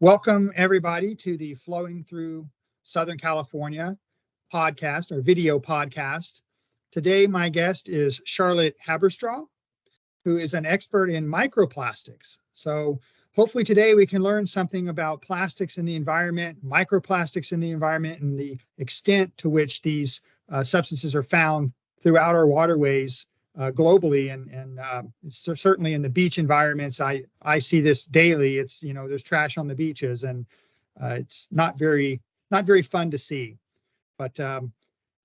Welcome everybody to the Flowing Through Southern California podcast or video podcast. Today, my guest is Charlotte Haberstroh, who is an expert in microplastics. So hopefully today we can learn something about plastics in the environment, microplastics in the environment, and the extent to which these substances are found throughout our waterways globally, and certainly in the beach environments. I see this daily. It's, there's trash on the beaches, and it's not very fun to see. But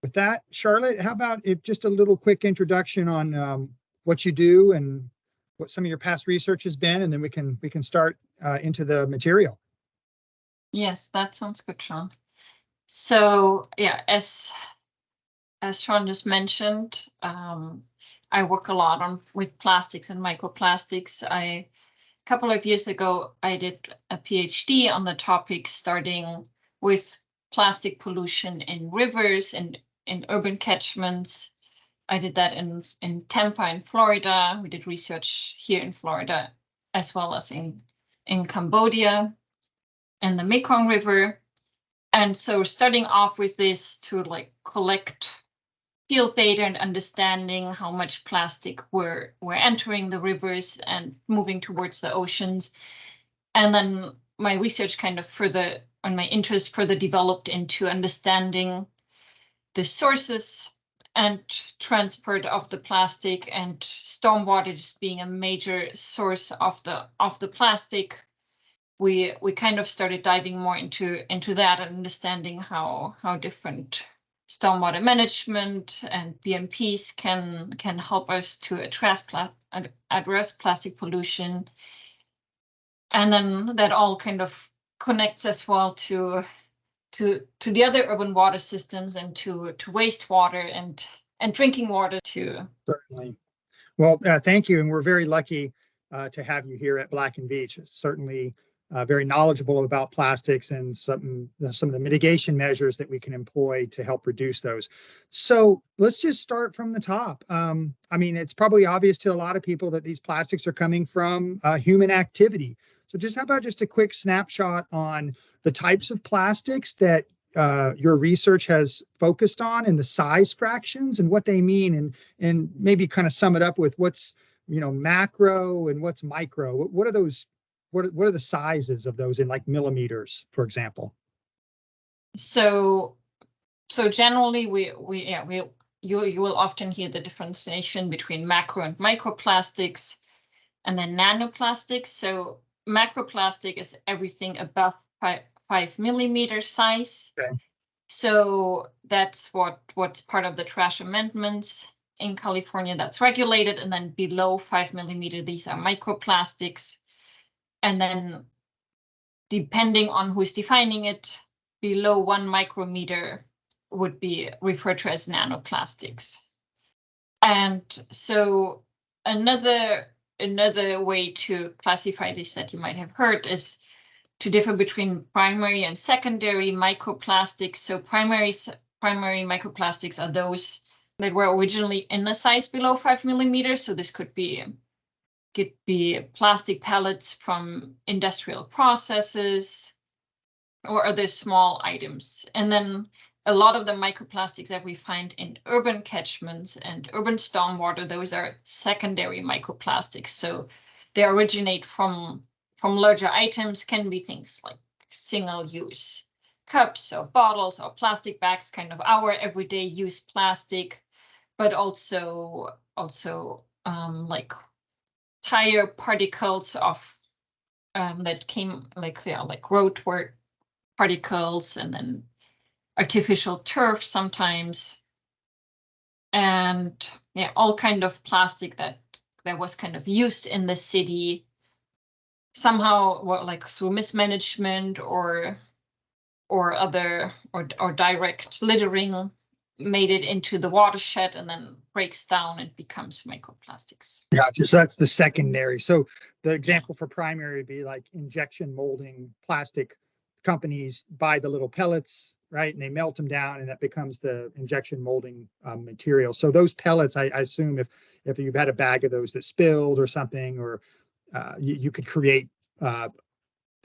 with that, Charlotte, how about just a little quick introduction on what you do and what some of your past research has been, and then we can start into the material. Yes, that sounds good, Sean. So yeah, as Sean just mentioned, I work a lot with plastics and microplastics. A couple of years ago, I did a PhD on the topic, starting with plastic pollution in rivers and in urban catchments. I did that in Tampa in Florida. We did research here in Florida, as well as in Cambodia and the Mekong River. And so starting off with this to collect field data and understanding how much plastic were entering the rivers and moving towards the oceans. And then my research my interest further developed into understanding the sources and transport of the plastic, and stormwater just being a major source of the plastic. We kind of started diving more into that and understanding how different stormwater management and BMPs can help us to address plastic pollution. And then that all kind of connects as well to the other urban water systems and to wastewater and drinking water too. Certainly. Well, thank you. And we're very lucky to have you here at Black and Veatch. Certainly very knowledgeable about plastics and some of the mitigation measures that we can employ to help reduce those. So let's just start from the top. I mean, it's probably obvious to a lot of people that these plastics are coming from human activity. So how about just a quick snapshot on the types of plastics that your research has focused on, and the size fractions and what they mean, and maybe kind of sum it up with what's macro and what's micro. What are those? What are the sizes of those in millimeters, for example? So generally you will often hear the differentiation between macro and microplastics, and then nanoplastics. So macroplastic is everything above 5 millimeter size. Okay. So that's what's part of the trash amendments in California that's regulated, and then below 5 millimeter, these are microplastics. And then depending on who's defining it, below 1 micrometer would be referred to as nanoplastics. And so another way to classify this that you might have heard is to differ between primary and secondary microplastics. So primary microplastics are those that were originally in a size below 5 millimeters. So this could be plastic pellets from industrial processes or other small items. And then a lot of the microplastics that we find in urban catchments and urban stormwater, those are secondary microplastics. So they originate from larger items, can be things like single-use cups or bottles or plastic bags, kind of our everyday use plastic, but also like tire particles of that came like roadward particles, and then artificial turf sometimes, and all kind of plastic that was kind of used in the city somehow, through mismanagement or direct littering, made it into the watershed and then breaks down and becomes microplastics. Gotcha. So that's the secondary. So the example for primary would be like injection molding plastic. Companies buy the little pellets, right, and they melt them down, and that becomes the injection molding material. So those pellets, I assume, if you've had a bag of those that spilled or something, or you could create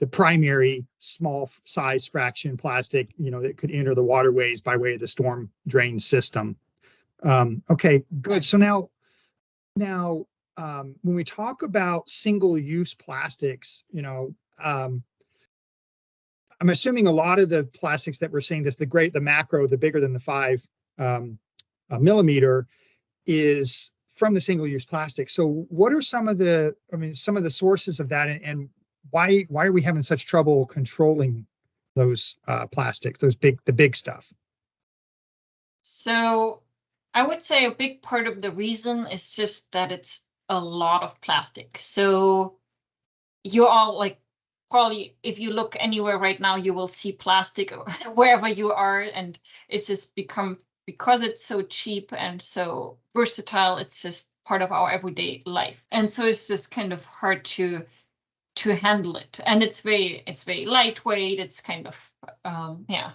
the primary small size fraction plastic, that could enter the waterways by way of the storm drain system. Okay, good. So now, when we talk about single-use plastics, I'm assuming a lot of the plastics that we're seeing, the macro, the bigger than the 5 millimeter, is from the single-use plastic. So what are some of the sources of that, and why are we having such trouble controlling those plastics, the big stuff? So I would say a big part of the reason is just that it's a lot of plastic. So you all, like, probably if you look anywhere right now, you will see plastic wherever you are, and it's just because it's so cheap and so versatile, it's just part of our everyday life. And so it's just kind of hard to handle it. And it's very lightweight. It's kind of, yeah.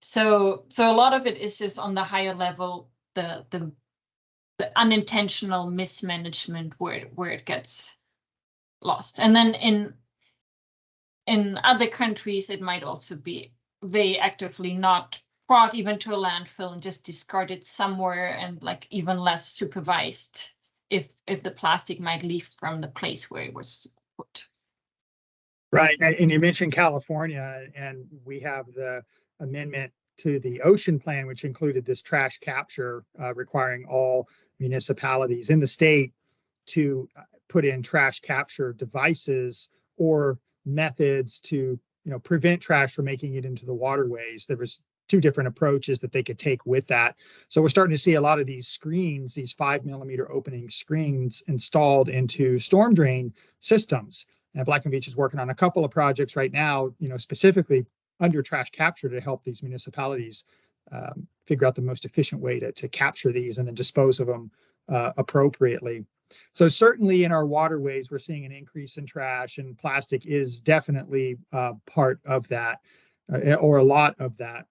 So a lot of it is just on the higher level, the unintentional mismanagement where it gets lost. And then in other countries, it might also be very actively not brought even to a landfill and just discarded somewhere, and like even less supervised if the plastic might leave from the place where it was put. Right. And you mentioned California, and we have the amendment to the ocean plan, which included this trash capture, requiring all municipalities in the state to put in trash capture devices or methods to prevent trash from making it into the waterways. There was 2 different approaches that they could take with that. So we're starting to see a lot of these screens, these 5 millimeter opening screens, installed into storm drain systems. And Black & Veatch is working on a couple of projects right now, specifically under trash capture, to help these municipalities figure out the most efficient way to capture these and then dispose of them appropriately. So certainly in our waterways, we're seeing an increase in trash, and plastic is definitely part of that, or a lot of that.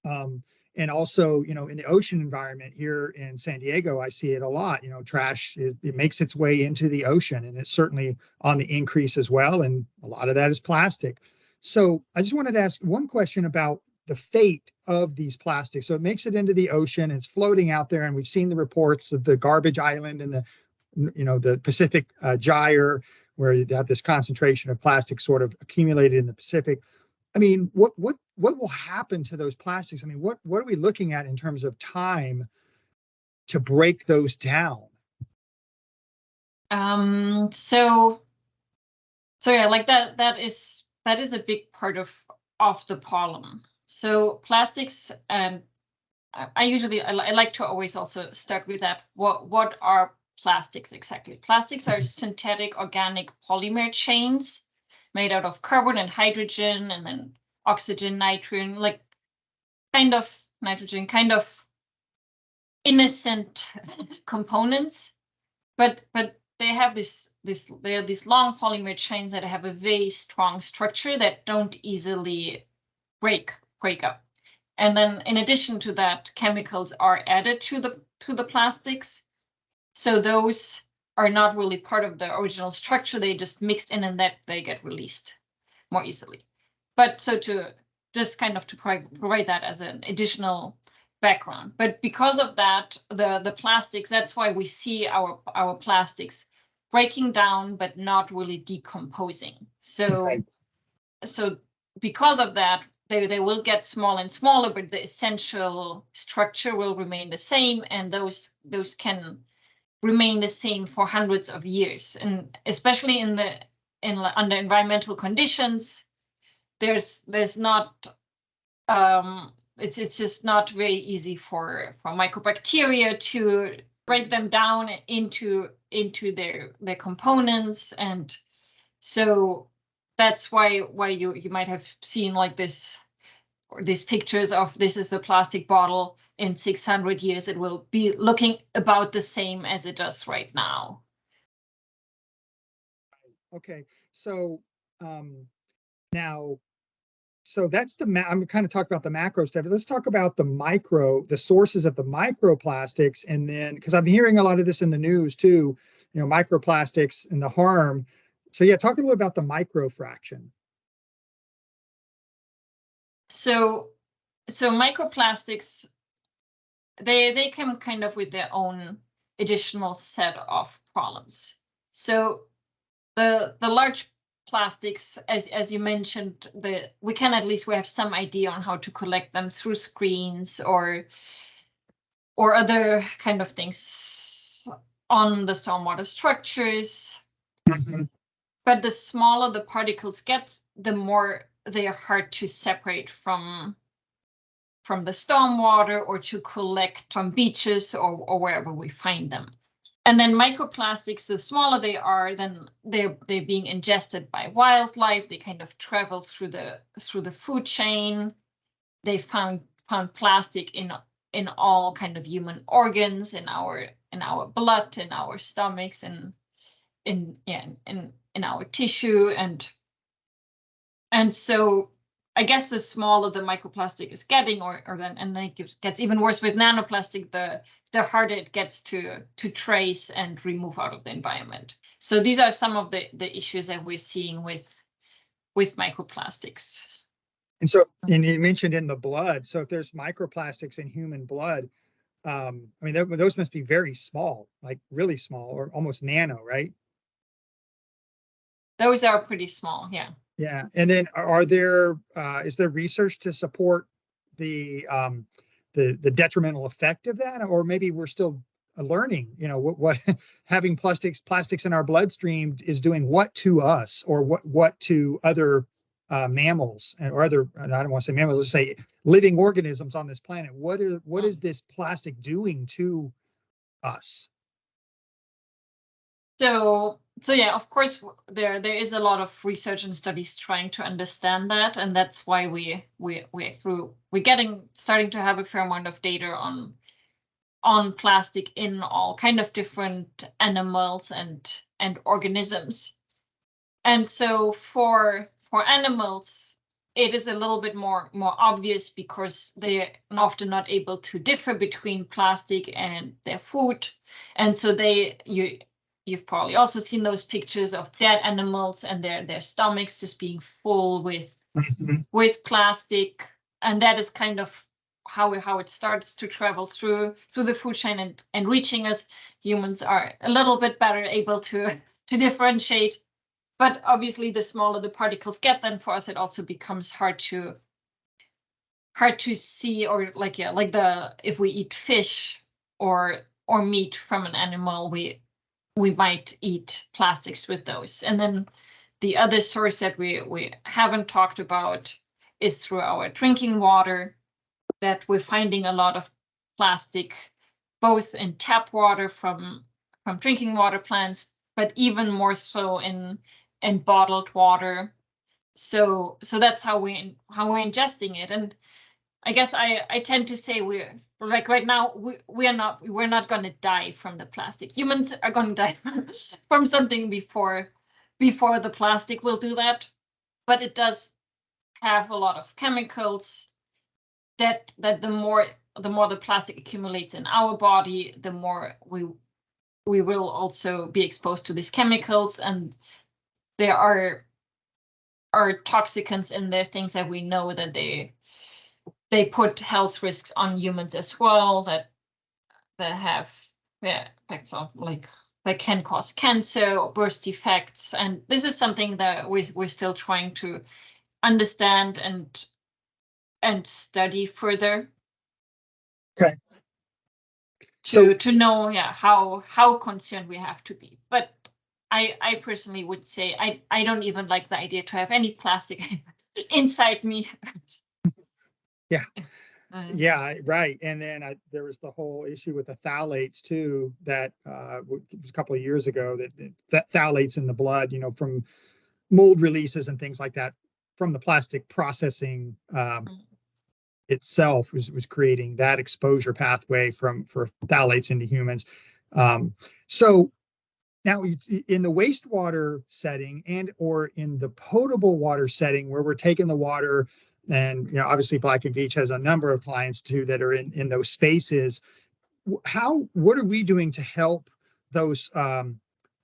And also, in the ocean environment here in San Diego, I see it a lot. Trash it makes its way into the ocean, and it's certainly on the increase as well. And a lot of that is plastic. So I just wanted to ask one question about the fate of these plastics. So it makes it into the ocean, it's floating out there, and we've seen the reports of the garbage island and the Pacific gyre, where you have this concentration of plastic sort of accumulated in the Pacific. I mean, what will happen to those plastics? I mean, what are we looking at in terms of time to break those down? So yeah, like that is a big part of the problem. So plastics, and I like to always also start with that. What are plastics exactly? Plastics are synthetic organic polymer chains made out of carbon and hydrogen, and then oxygen, nitrogen, like kind of nitrogen, kind of innocent components, but they have they are these long polymer chains that have a very strong structure that don't easily break up. And then in addition to that, chemicals are added to the plastics. So those are not really part of the original structure. They just mixed in, and that they get released more easily. But so to just kind of to provide that as an additional background. But because of that, the plastics, that's why we see our plastics breaking down, but not really decomposing. So, okay. So because of that, they will get smaller and smaller, but the essential structure will remain the same, and those can remain the same for hundreds of years. And especially under environmental conditions, there's not it's just not very easy for microbacteria to break them down into their components. And so that's why you might have seen like these pictures of this is a plastic bottle. In 600 years, it will be looking about the same as it does right now. Okay, so now, so that's I'm kind of talking about the macro stuff. Let's talk about the sources of the microplastics, and then because I'm hearing a lot of this in the news too, microplastics and the harm. So yeah, talk a little about the microfraction. So microplastics, they come kind of with their own additional set of problems. So the large plastics, as you mentioned, we have some idea on how to collect them through screens or other kind of things on the stormwater structures. Mm-hmm. But the smaller the particles get, the more they are hard to separate from the stormwater or to collect from beaches or wherever we find them. And then microplastics, the smaller they are, then they're being ingested by wildlife. They kind of travel through the food chain. They found plastic in all kind of human organs, in our blood, in our stomachs, and in our tissue, and so I guess the smaller the microplastic is getting, and then it gets even worse with nanoplastic, the harder it gets to trace and remove out of the environment. So these are some of the issues that we're seeing with microplastics. And so, and you mentioned in the blood. So if there's microplastics in human blood, I mean, those must be very small, like really small, or almost nano, right? Those are pretty small, yeah. Yeah, and then is there research to support the detrimental effect of that, or maybe we're still learning, what having plastics in our bloodstream is doing what to us, or what to other mammals, or other, I don't want to say mammals, let's say living organisms on this planet. What is this plastic doing to us? So yeah, of course, there is a lot of research and studies trying to understand that, and that's why we're starting to have a fair amount of data on plastic in all kind of different animals and organisms. And so for animals, it is a little bit more obvious because they're often not able to differ between plastic and their food, and so you've probably also seen those pictures of dead animals and their stomachs just being full with plastic, and that is kind of how it starts to travel through the food chain and reaching us. Humans are a little bit better able to differentiate, but obviously the smaller the particles get, then for us it also becomes hard to see, or if we eat fish or meat from an animal, we might eat plastics with those. And then the other source that we haven't talked about is through our drinking water, that we're finding a lot of plastic, both in tap water from drinking water plants, but even more so in bottled water. So that's how we're ingesting it. And I guess I tend to say we're like right now we're not going to die from the plastic. Humans are going to die from something before the plastic will do that. But it does have a lot of chemicals that the more the plastic accumulates in our body, the more we will also be exposed to these chemicals, and there are toxicants in there, things that we know that they put health risks on humans as well, that have effects of that can cause cancer or birth defects. And this is something that we're still trying to understand and study further. Okay. To know how concerned we have to be. But I personally would say I don't even like the idea to have any plastic inside me. Yeah. Yeah, right. And then there was the whole issue with the phthalates too, that it was a couple of years ago, that phthalates in the blood, from mold releases and things like that from the plastic processing itself was creating that exposure pathway for phthalates into humans. So now in the wastewater setting or in the potable water setting, where we're taking the water, and obviously Black & Veatch has a number of clients too that are in those spaces. What are we doing to help those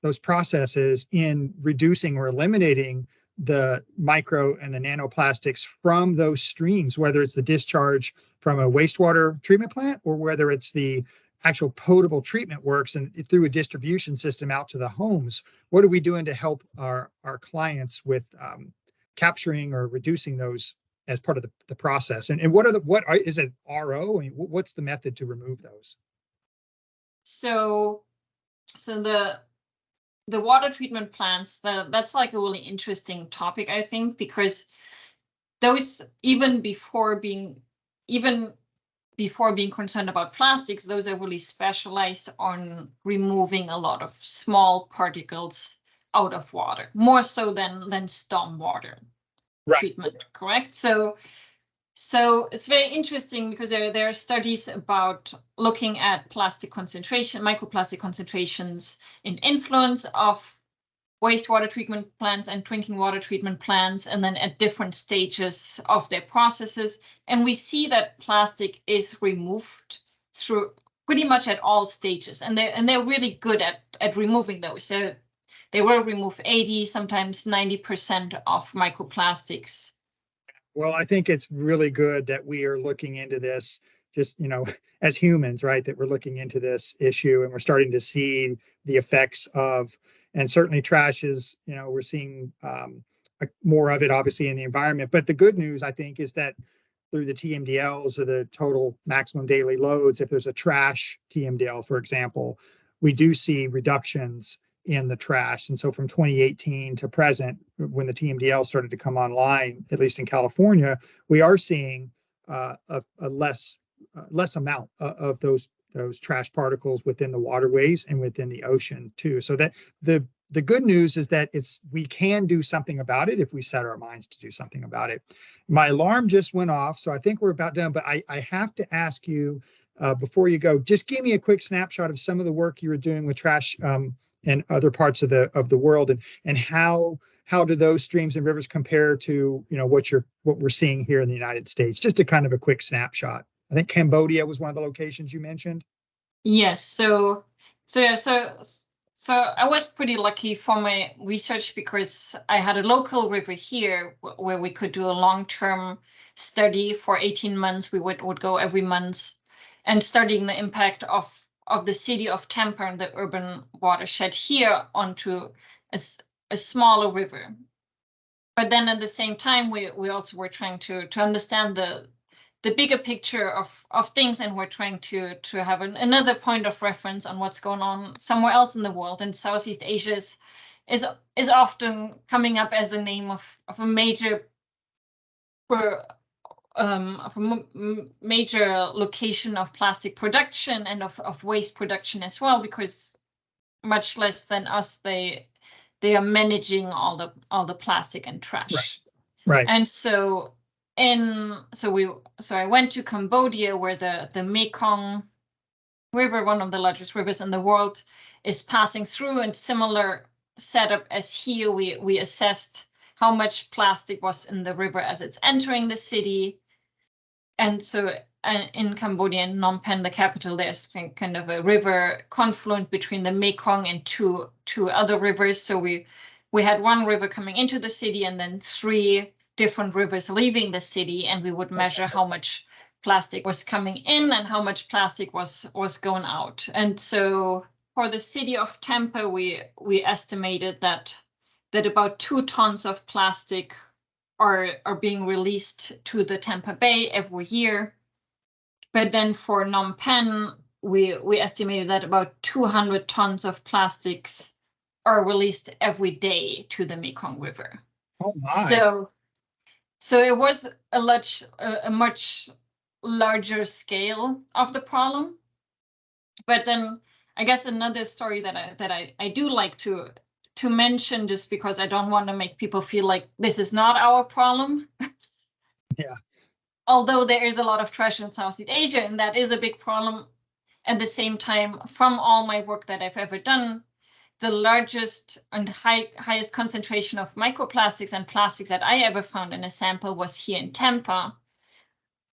those processes in reducing or eliminating the micro and the nanoplastics from those streams, whether it's the discharge from a wastewater treatment plant or whether it's the actual potable treatment works and through a distribution system out to the homes. What are we doing to help our clients with capturing or reducing those as part of the process? And is it RO? I mean, what's the method to remove those? So the water treatment plants, that's like a really interesting topic, I think, because those even before being concerned about plastics, those are really specialized on removing a lot of small particles out of water, more so than storm water treatment, correct? So it's very interesting because there are studies about looking at plastic concentration, microplastic concentrations in influence of wastewater treatment plants and drinking water treatment plants, and then at different stages of their processes. And we see that plastic is removed through pretty much at all stages, and they're really good at removing those. So they will remove 80, sometimes 90% of microplastics. Well, I think it's really good that we are looking into this, just, as humans, right, that we're looking into this issue and we're starting to see the effects of, and certainly trash is, we're seeing more of it obviously in the environment. But the good news, I think, is that through the TMDLs or the total maximum daily loads, if there's a trash TMDL, for example, we do see reductions in the trash. And so from 2018 to present, when the TMDL started to come online, at least in California, we are seeing a less amount of those trash particles within the waterways and within the ocean too. So that the good news is that we can do something about it if we set our minds to do something about it. My alarm just went off, so I think we're about done, but I have to ask you before you go, just give me a quick snapshot of some of the work you were doing with trash and other parts of the world, and how do those streams and rivers compare to what we're seeing here in the United States? Just a kind of a quick snapshot. I think Cambodia was one of the locations you mentioned. Yes. So I was pretty lucky for my research because I had a local river here where we could do a long-term study for 18 months. We would go every month and studying the impact of the city of Tampa and the urban watershed here onto a smaller river. But then at the same time, we also were trying to understand the bigger picture of things, and we're trying to have another point of reference on what's going on somewhere else in the world. And Southeast Asia is often coming up as a name of a major major location of plastic production and of waste production as well, because much less than us, they are managing all the plastic and trash. Right. And so I went to Cambodia, where the Mekong River, one of the largest rivers in the world, is passing through, and similar setup as here, we assessed how much plastic was in the river as it's entering the city. And so in Cambodia, in Phnom Penh, the capital, there's kind of a river confluent between the Mekong and two other rivers. So we had one river coming into the city and then 3 different rivers leaving the city, and we would measure how much plastic was coming in and how much plastic was going out. And so for the city of Tampa, we estimated that about 2 tons of plastic are being released to the Tampa Bay every year. But then for Phnom Penh, we estimated that about 200 tons of plastics are released every day to the Mekong River. Oh my. So it was a much larger scale of the problem. But then I guess another story that I do like to mention, just because I don't want to make people feel like this is not our problem. Yeah. Although there is a lot of trash in Southeast Asia, and that is a big problem. At the same time, from all my work that I've ever done, the largest and highest concentration of microplastics and plastics that I ever found in a sample was here in Tampa,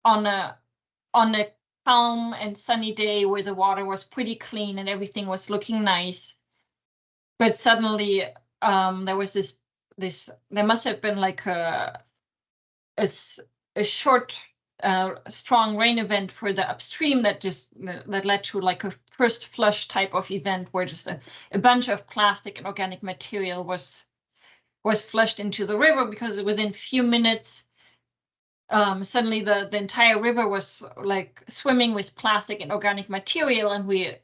on a calm and sunny day where the water was pretty clean and everything was looking nice. but suddenly there was there must have been like a short strong rain event for the upstream that led to like a first flush type of event where just a bunch of plastic and organic material was flushed into the river, because within few minutes suddenly the entire river was like swimming with plastic and organic material, and we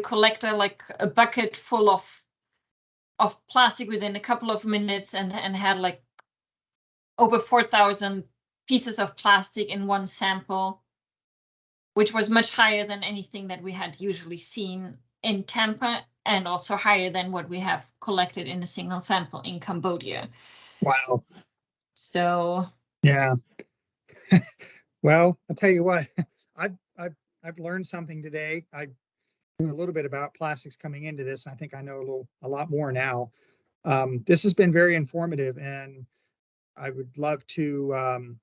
collected like a bucket full of plastic within a couple of minutes, and had like over 4,000 pieces of plastic in one sample, which was much higher than anything that we had usually seen in Tampa, and also higher than what we have collected in a single sample in Cambodia. Wow. So yeah. Well, I'll tell you what, I've learned something today. I knew a little bit about plastics coming into this, and I think I know a lot more now. This has been very informative, and I would love to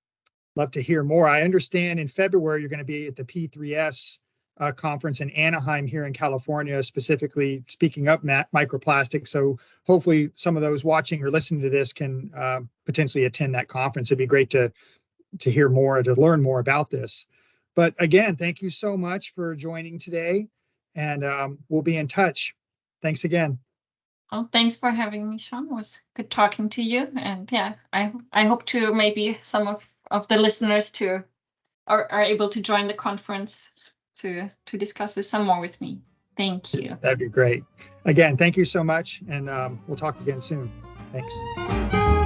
hear more. I understand in February you're going to be at the P3S conference in Anaheim here in California, specifically speaking up microplastics. So hopefully some of those watching or listening to this can potentially attend that conference. It'd be great to hear more, to learn more about this. But again, thank you so much for joining today, and we'll be in touch. Thanks again. Well, thanks for having me, Sean. It was good talking to you. And yeah, I hope to maybe some of the listeners are able to join the conference to discuss this some more with me. Thank you. That'd be great. Again, thank you so much, and we'll talk again soon. Thanks.